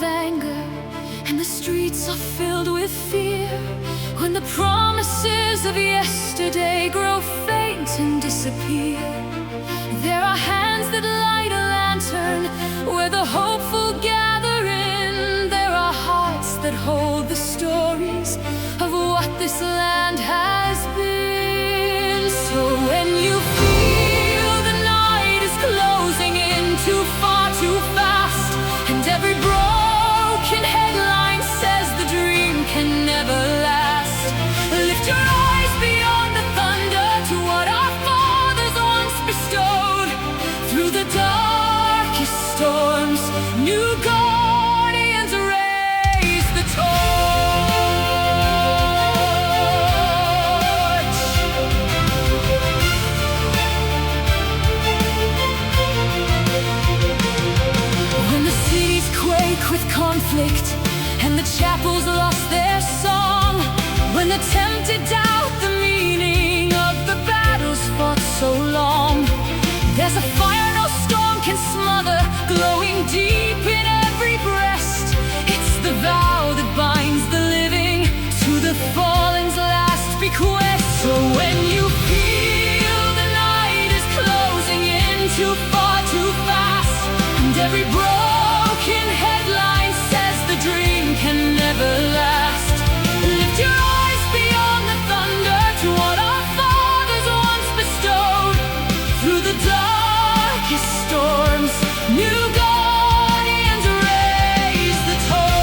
of anger, and the streets are filled with fear. When the promises of yesterday grow faint and disappear, there are hands that light a lantern where the hopeful gather in. There are hearts that hold the stories of what this land has been. So when you feel the night is closing in too far, too fast, and every broken headline says the dream can never last, lift your eyes beyond the thunder to what our fathers once bestowed. Through the darkest storms, new guardians raise the torch. When the cities quake with conflict and the chapels lost their song, when the tempted doubt the meaning of the battles fought so long, there's a fire no storm can smother, glowing deep in every breast. It's the vow that binds the living to the fallen's last bequest. So when you feel the night is closing in too far, too fast, and every broken headline says the dream can never last, lift your eyes beyond the thunder to what our fathers once bestowed. Through the darkest storms, new guardians raise the torch.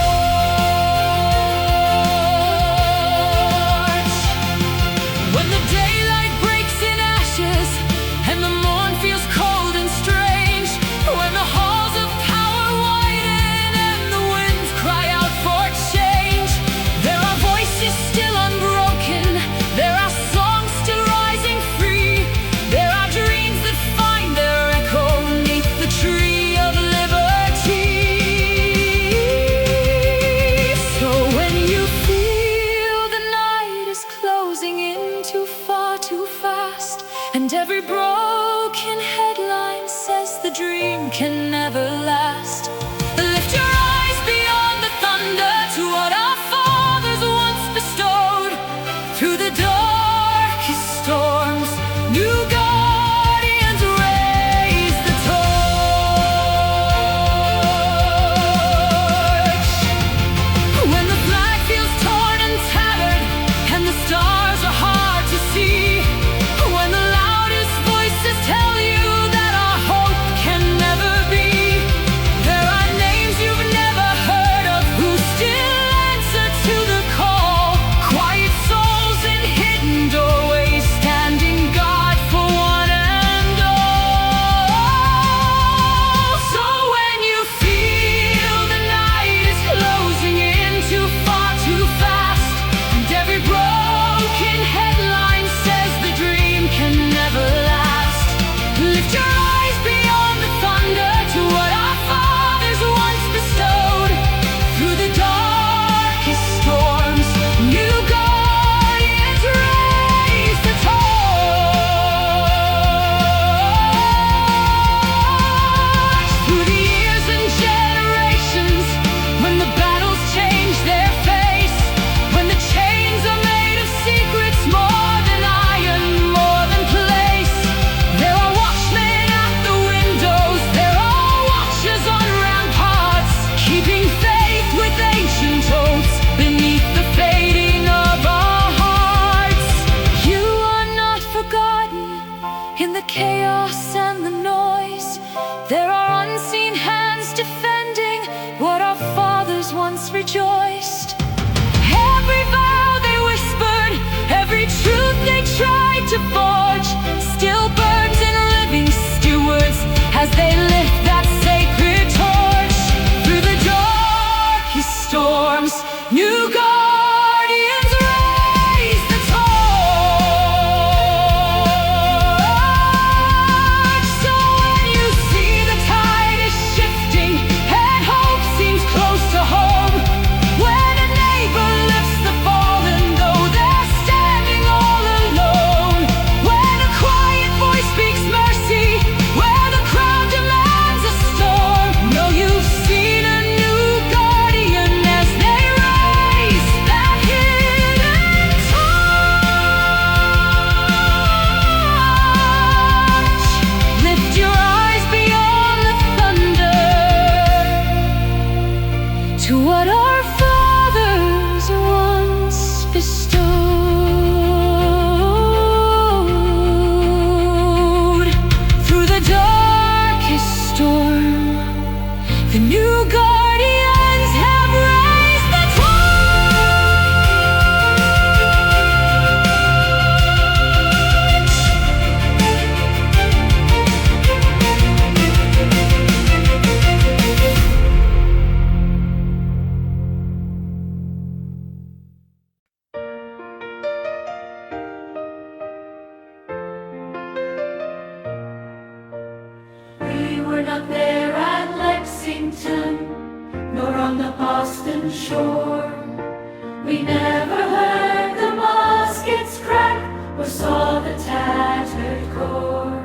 When the daylight breaks in ashes and the morn feels cold and strange, when the halls of power widen and the winds cry out for change, there are voices still unbroken, there are songs still rising free, there are dreams that find their echo neath the tree of liberty. So when you feel the night is closing in too far, too fast, and every broken headline says the dream can never last, lift your eyes beyond the thunder to what our fathers once bestowed. Through the darkest storms, new guardians raise the torch. When the flag feels torn and tattered and the stars are hard to see, when the loudest voices tell you that our hope can never be, there are names you've never heard of who still answer to the call. Quiet souls in not there at Lexington, nor on the Boston shore. We never heard the muskets crack or saw the tattered core.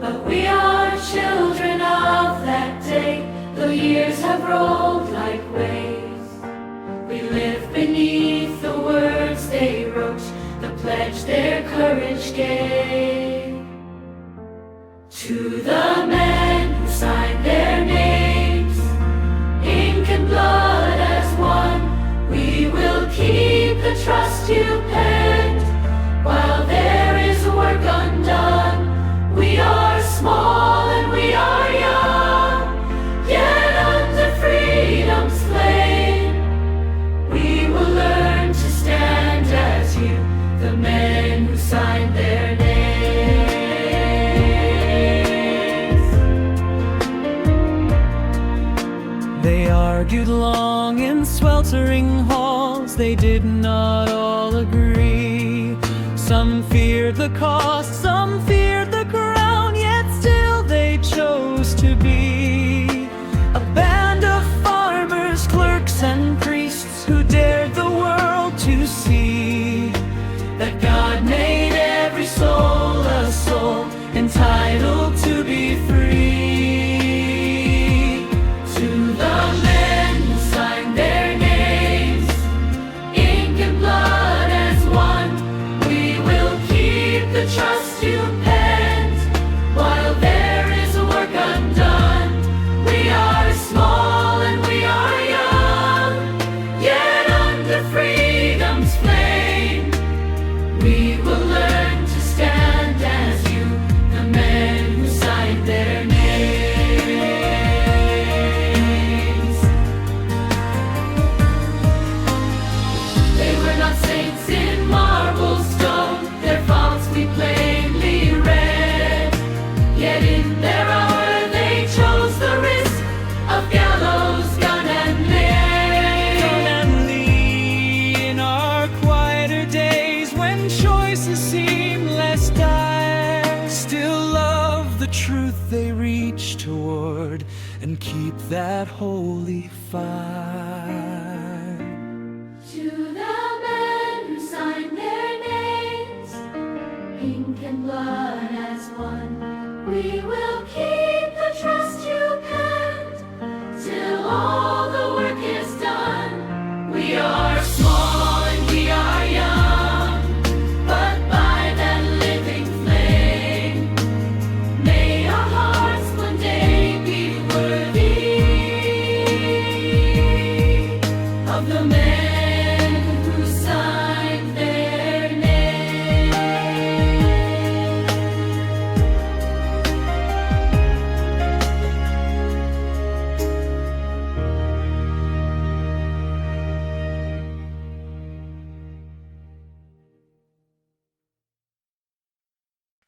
But we are children of that day, though years have rolled like waves. We live beneath the words they wrote, the pledge their courage gave. To the men who signed their names, ink and blood as one, we will keep the trust you penned. While there is work undone, we are small and we are young, yet under freedom's flame, we will learn to stand as you, the men who signed their names. They argued long in sweltering halls, they did not all agree. Some feared the cost, some feared the crown, yet still they chose to be a band of farmers, clerks and priests who dared the world to see that God made every soul a soul, entitled to be free. To the men who signed their names, ink and blood as one, we will keep the trust you penned. While there is work undone, we are small and we are young, yet under freedom's flame, we will learn to stand as you, the men who signed their names. They were not saints in marble stone, their faults we plainly read. Yet in their hour they chose the risk of gallows, gun and lead. Gun and lead. In our quieter days, when choices seem less dire, still love the truth they reach toward and keep that holy fire. To the men who signed their names, ink and blood as one, we will keep the trust you penned, till all the work is done. We are small and we are young, but by that living flame, may our hearts one day be worthy of the men who signed their names.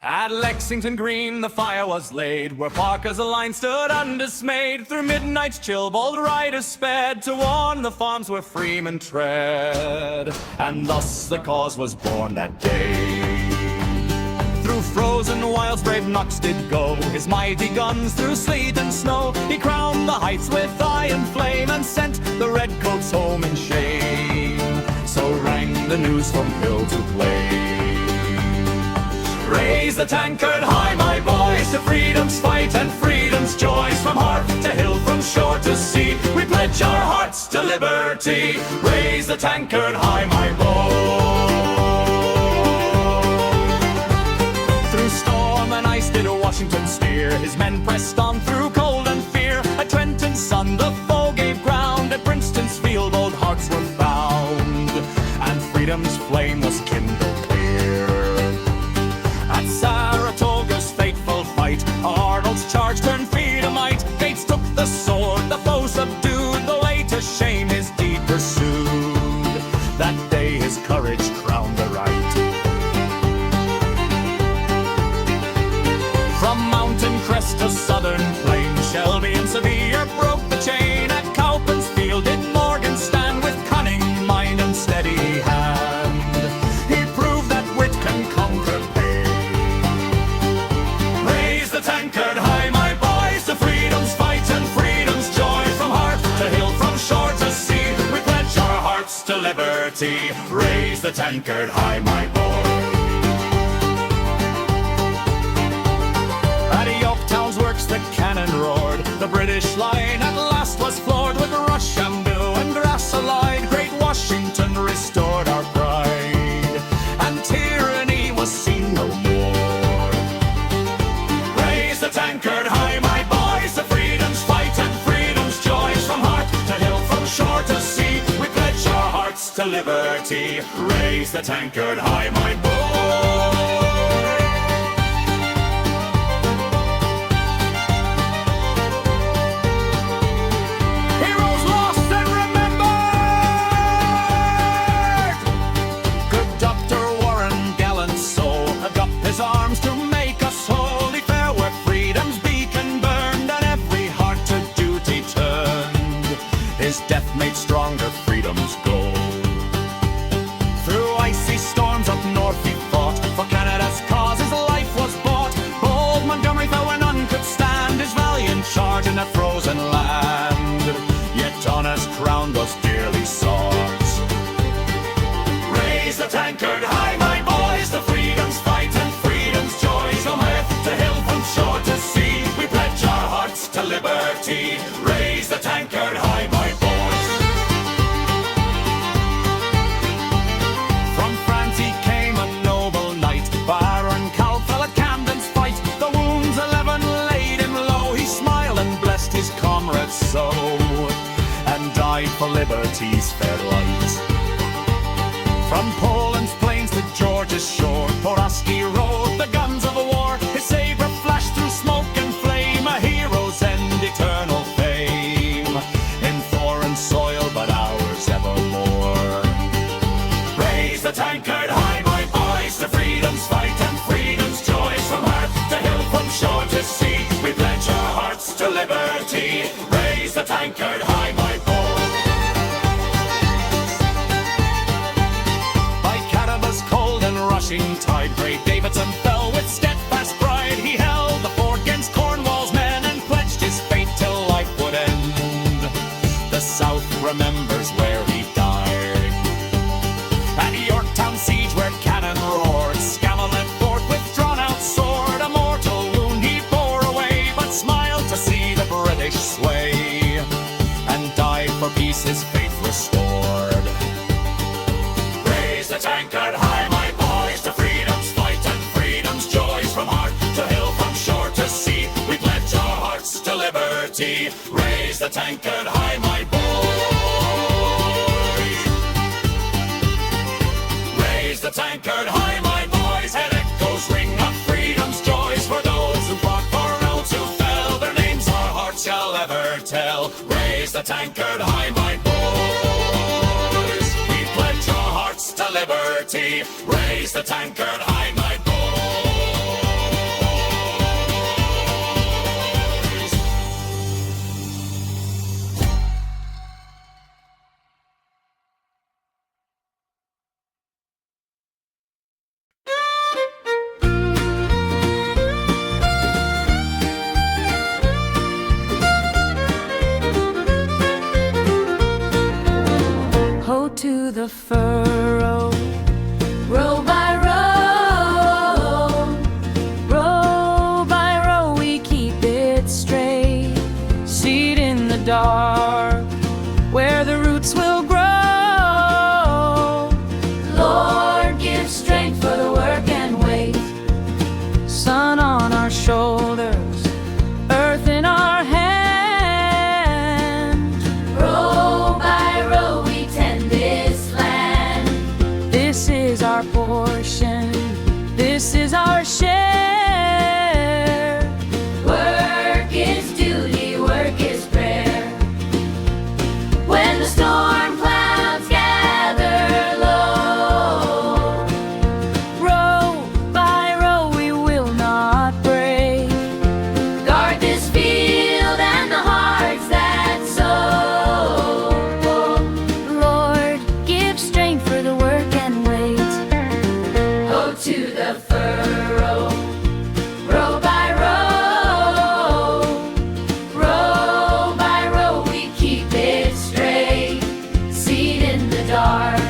At Lexington Green the fire was laid, where Parker's line stood undismayed. Through midnight's chill bold riders sped to warn the farms where freemen tread. And thus the cause was born that day. Through frozen wilds brave Knox did go, his mighty guns through sleet and snow. He crowned the heights with iron flame and sent the redcoats home in shame. So rang the news from hill to plain. Raise the tankard high, my boys, to freedom's fight and freedom's joys. From hearth to hill, from shore to sea, we pledge our hearts to liberty. Raise the tankard high, my boys. Through storm and ice did Washington steer, his men pressed on through cold and fear. At Trenton's sun the foe gave ground, at Princeton's field old hearts were found, and freedom's flame was kindled clear. At Saratoga's fateful fight, Arnold's charge turned Freedomite. Gates took the sword, the foe subdued, the way to shame his deed pursued. That day his courage crowned the right. From mountain crest to southern plain, liberty. Raise the tankard high, my boy. At Yorktown's works the cannon roared. The British line at last was floored. With Rochambeau and grass allied, great Washington restored our pride, and tyranny was seen no more. Raise the tankard high, my boys, to freedom's fight and freedom's joys. From heart to hill, from shore to sea, we pledge our hearts to liberty. Raise the tankard high, my boy. Death made stronger freedom's goal. Through icy storms up north he fought, for Canada's cause his life was bought. Bold Montgomery fell when none could stand his valiant charge in a frozen land. Yet honest crown was dearly sought. Raise the tankard high, my boys, to freedom's fight and freedom's joys. From earth to hill, from shore to sea, we pledge our hearts to liberty. Raise the tankard high, my boys. His comrades so, and died for liberty's fair light. From Poland's plains to Georgia's shore, Pulaski rode the guns of war. His sabre flashed through smoke and flame, a hero's end, eternal fame, in foreign soil, but ours evermore. Raise the tankard high, my boys, to freedom's fight and freedom's joys. From earth to hill, from shore to sea, we pledge our hearts to liberty. Raise the tankard high, my boys. By Cataba's cold and rushing tide, brave Davidson fell with steadfast pride. He held the fort against Cornwall's men and pledged his fate till life would end. The South remembers where he died. At Yorktown siege where cannon roared, Scammell led forth with drawn out sword. A mortal wound he bore away, but smiled to see the British sway, and died for peace, his faith restored. Raise the tankard high, my boys, to freedom's fight and freedom's joys. From heart to hill, from shore to sea, we pledge our hearts to liberty. Raise the tankard high, my boys. Raise the tankard high, my boys. Head echoes ring of freedom's joys. For those who fought, for those who fell, their names our hearts shall ever tell. Raise the tankard high, my boys. We pledge our hearts to liberty. Raise the tankard high, my boys. Ho to the furrow, Row by row by row we keep it straight. Seed in the dark, where the roots will grow. Lord, give strength for the work and weight. Sun on our shoulders, earth in our hand. Row by row we tend this land. This is our portion, this is our share. Work is duty, work is prayer. When the storm clouds gather low, Row by row we will not break. guard this field and the hearts that sow. Lord, give strength for the work and wait. Ho to the furrow, row by row. Row by row we keep it straight. Seed in the dark,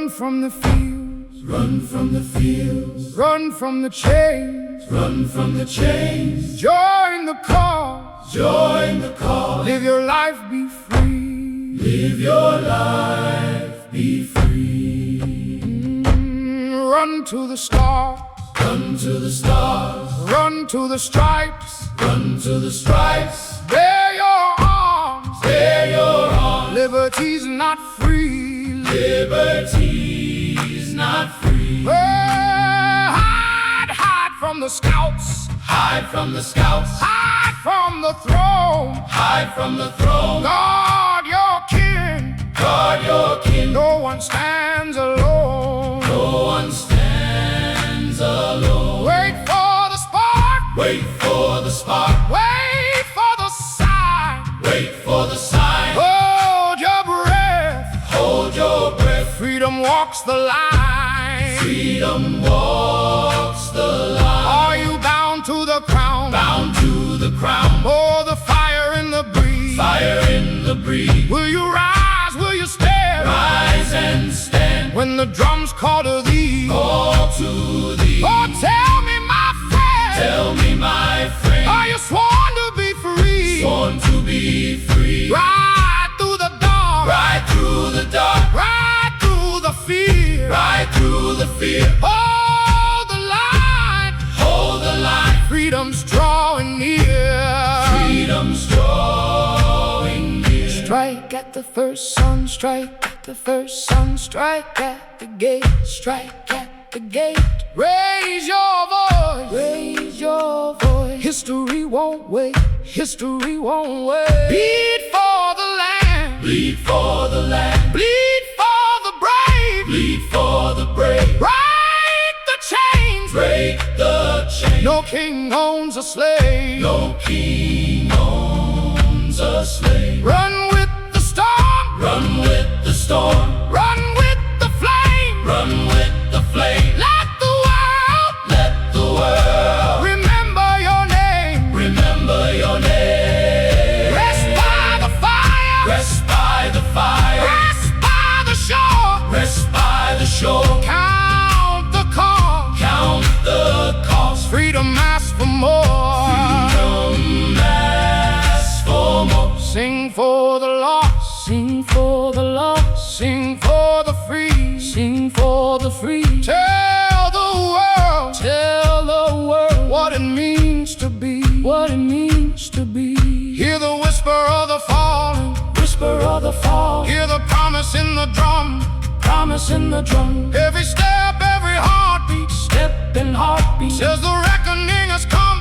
Run from the fields, Run from the fields, run from the chains, run from the chains. join the cause, Join the cause, live your life, be free. live your life, be free. Run to the stars, Run to the stars, run to the stripes, run to the stripes. bear your arms. Bear your arms, Liberty's not free. liberty's not free. Hide, hide from the scouts, Hide from the scouts, hide from the throne. hide from the throne. Guard your kin, Guard your kin, no one stands alone. no one stands alone. Wait for the spark, Wait for the spark, wait for the sign. wait for the sign. Hold your breath, Hold your breath, freedom walks the line. freedom walks the line. Are you bound to the crown? Bound to the crown, Or the fire in the breeze? fire in the breeze. Will you rise, will you stand? Rise and stand, When the drums call to thee. call to thee. Oh, tell me, my friend, Tell me, my friend, are you sworn to be free? born to be free. Right through the dark, Right through the dark, right through the fear. right through the fear. Hold the line, Hold the line, freedom's drawing near. freedom's drawing near. Strike at the first sun, strike at the first sun, strike at the gate, strike at the gate. Raise your voice, raise your voice. History won't wait, history won't wait. Bleed for the land, Bleed for the land, bleed for the brave. bleed for the brave. Break the chains, Break the chain. no king owns a slave. No king owns a slave. Run with the storm, Run with the storm, run with the flame. run with the flame. Let the world Let the world remember your name. remember your name. Rest by the fire, Rest by the fire, rest by the shore. rest by the shore. Count the cost, Count the cost. freedom asks for more. Freedom asks for more. Sing for the lost, sing for the lost, sing for the free, sing for the free. Tell the world what it means to be, what it means to be. Hear the whisper of the fallen, whisper of the fall. Hear the promise in the drum, promise in the drum. Every step, every heartbeat, step and heartbeat says the reckoning has come,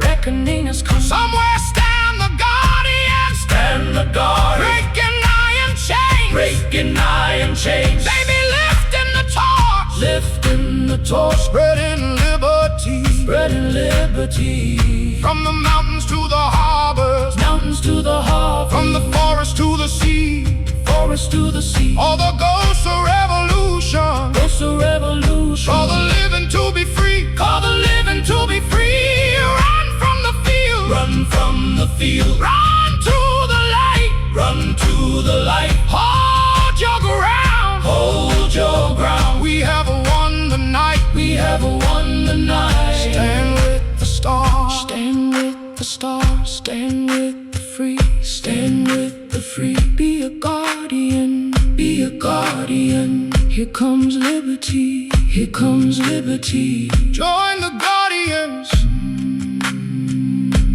reckoning has come. Somewhere stand the guardians, Stand the guard, breaking iron chains. breaking iron chains. They be lifting the torch, Lifting the torch, spreading liberty, spreading liberty. from the mountains to the harbors, Mountains to the harbor, from the forest to the sea. forest to the sea. All the ghosts of revolution, It's a revolution. call the living to be free, call the living to be free. Run from the field, Run from the field, run to the light, run to the light. hold your ground. Hold your ground. We have won the night, We have won the night. stand with the stars, stand with the stars, stand with the free, Stand with the free. be a guardian, Be a guardian. here comes liberty, Here comes liberty. join the guardians,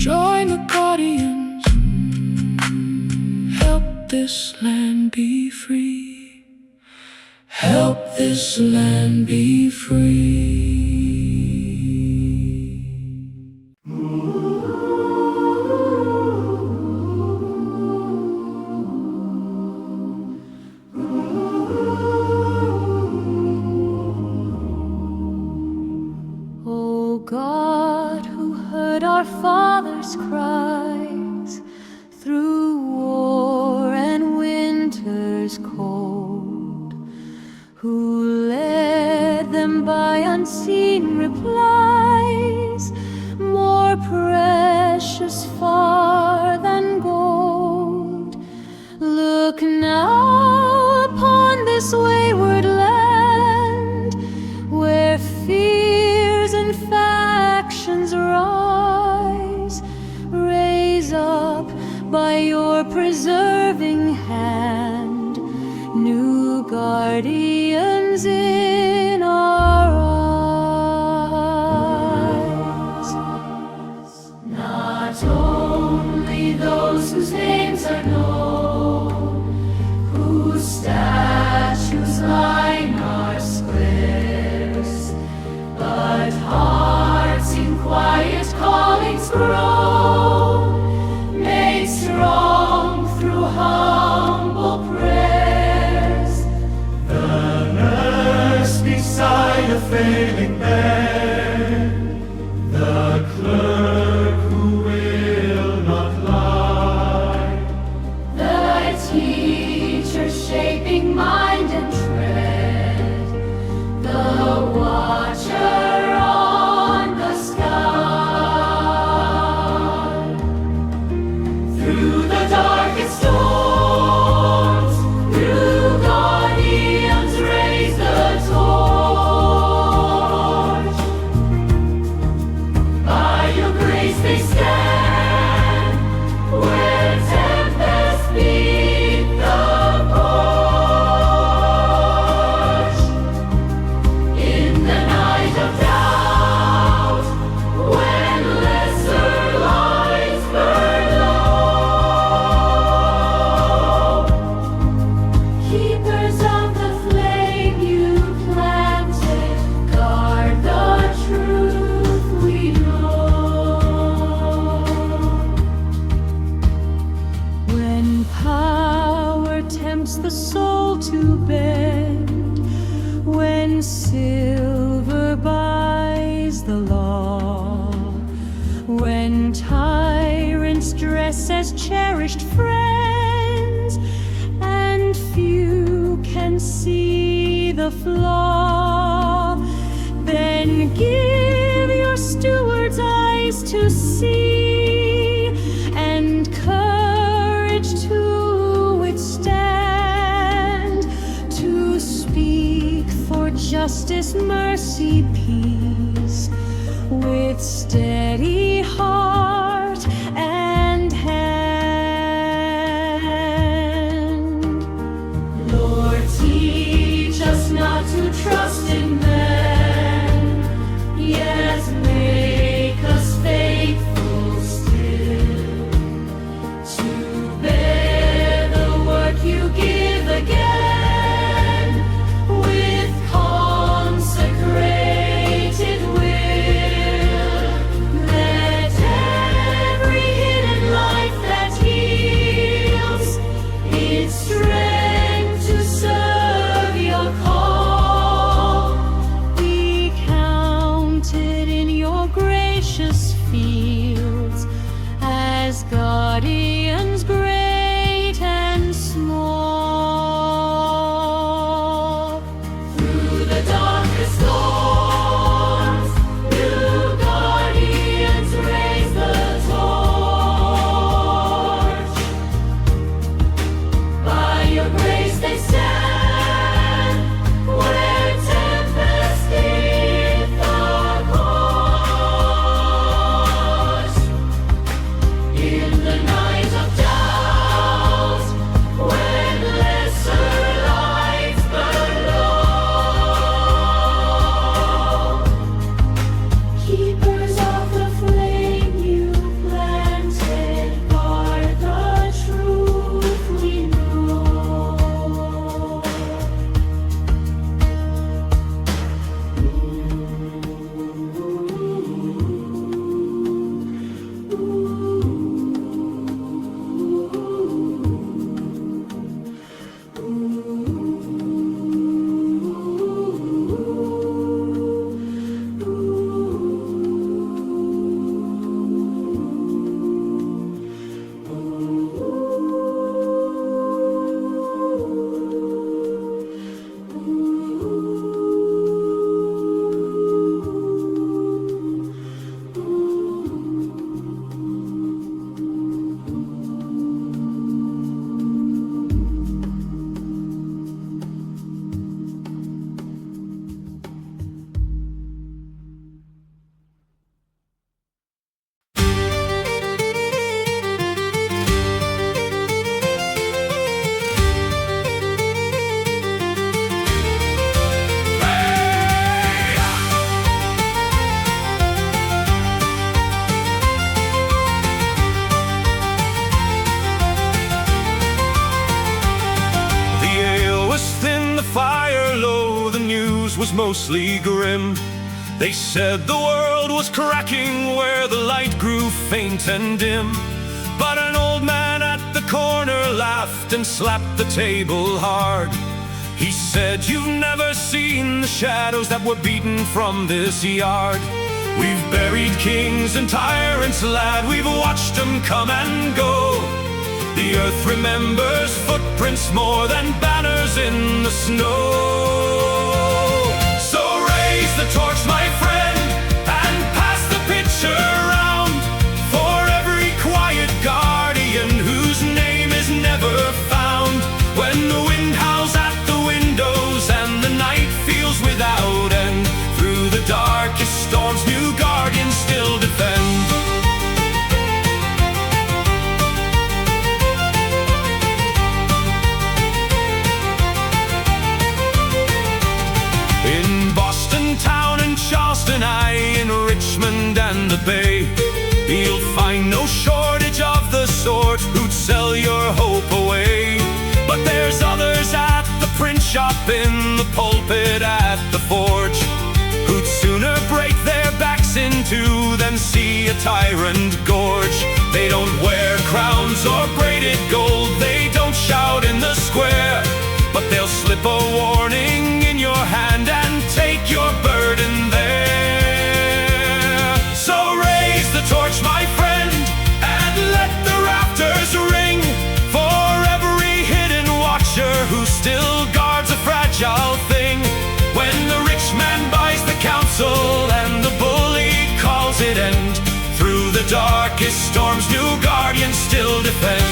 join the guardians, help this land be free, Help this land be free. O God, who heard our fathers' cries through war and winters cold, who led them by unseen replies, more precious far than gold. Look now upon this wayward land, unfailing bend, the clerk who will not lie, The teacher shaping mind and tread, the watcher on the sky. Through the darkest storms, through guardians raise the torch. By your grace they stand, where tempests beat the porch. In the night of doubt, when lesser lights burn low, keepers of the flame you planted, guard the truth we know. When power tempts the soul to bend, when silver buys the law, when tyrants dress as cherished friends, and few can see the flaw, then give your stewards eyes to see, and courage to withstand, to speak for justice, mercy, peace, with steady heart and hand. Lord, teach us not to trust in men, yet make us faithful still, to bear the work you give again, with consecrated will. Let every hidden life that heals its strength to serve your call be counted in your gracious fields as guardians great and small. Through the darkest storms, new guardians raise the torch. By your grace they stand, where tempests beat the porch. In the night of doubt, when lesser lights burn low, keepers of the flame you planted, guard the truth we know. was mostly grim. They said the world was cracking where the light grew faint and dim. But an old man at the corner laughed and slapped the table hard. He said, "You've never seen the shadows that were beaten from this yard. We've buried kings and tyrants, lad, we've watched them come and go. The earth remembers footprints more than banners in the snow. So raise the torch, my friend, and pass the pitcher round, for every quiet guardian whose name is never found. When the wind howls at the windows and the night feels without end, through the darkest storms new guardians still defend." In Boston town and Charleston, in Richmond and the Bay, you'll find no shortage of the sort who'd sell your hope away. But there's others at the print shop, in the pulpit, at the forge, who'd sooner break their backs in two than see a tyrant gorge. They don't wear crowns or braided gold, they don't shout in the square, but they'll slip a warning in your hand and take your burden there. So raise the torch, my friend, and let the rafters ring, for every hidden watcher who still guards a fragile thing. When the rich man buys the council and the bully calls it end, through the darkest storms new guardians still defend.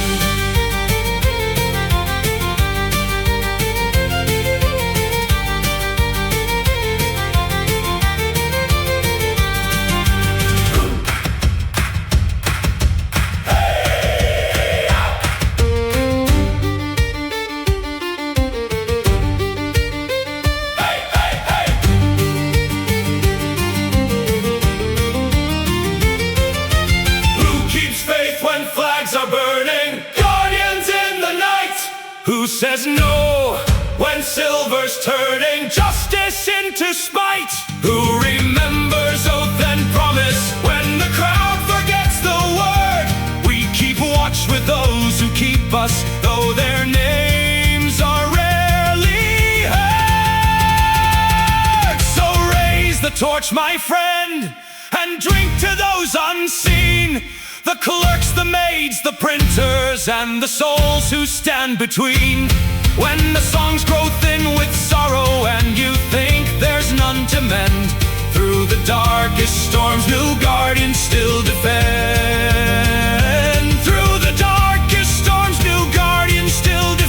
Who says no when silver's turning justice into spite? Who remembers oath and promise when the crowd forgets the word? We keep watch with those who keep us, though their names are rarely heard. So raise the torch, my friend, and drink to those unseen, the clerks, the maids, the printers, and the souls who stand between. When the songs grow thin with sorrow and you think there's none to mend, through the darkest storms new guardians still defend. Through the darkest storms new guardians still defend.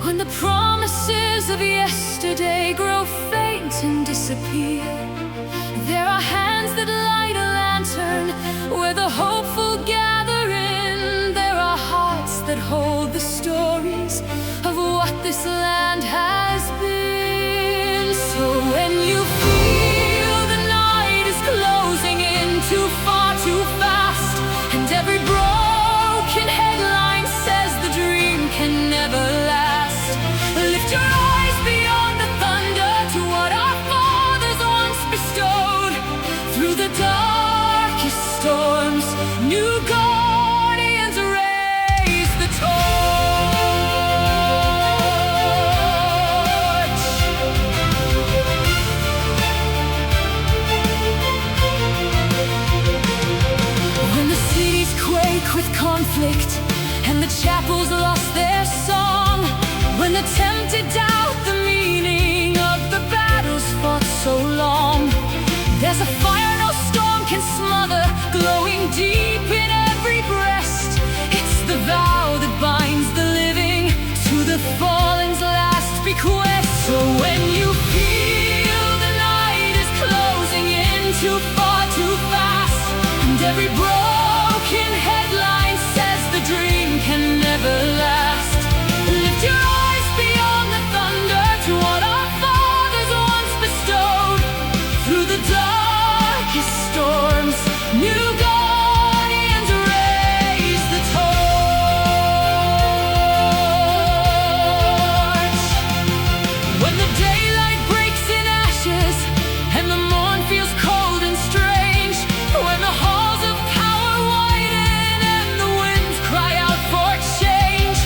When the promises of yesterday grow faint and disappear, there are hands that light a lantern where the hopeful gather in. There are hearts that hold the stories of what this land has been. So when you feel the night is closing in too far, too fast, and every broken headline says the dream can never last, lift your eyes beyond the thunder to what our fathers once bestowed. Through the darkest storms, new guardians raise the torch. When the cities quake with conflict and the chapels lost their song, when the tempted doubt the meaning of the battles fought so long, there's a fire no storm can smother, glowing deep in every breast. It's the vow that binds the living to the fallen's last bequest. So when you feel the every broken headline says the dream can never last. Lift your eyes beyond the thunder to what our fathers once bestowed. Through the darkest storms, new guardians raise the torch. When the daylight breaks in ashes and the morn feels cold and strange, when the halls of power widen and the winds cry out for change,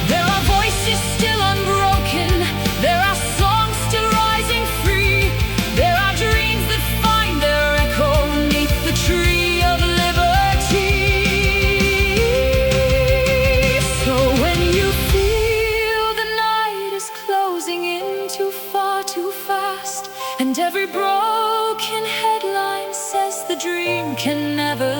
there are voices still unbroken, there are songs still rising free, there are dreams that find their echo neath the tree of liberty. So when you feel the night is closing in too far too fast, and every broken headline says the dream can never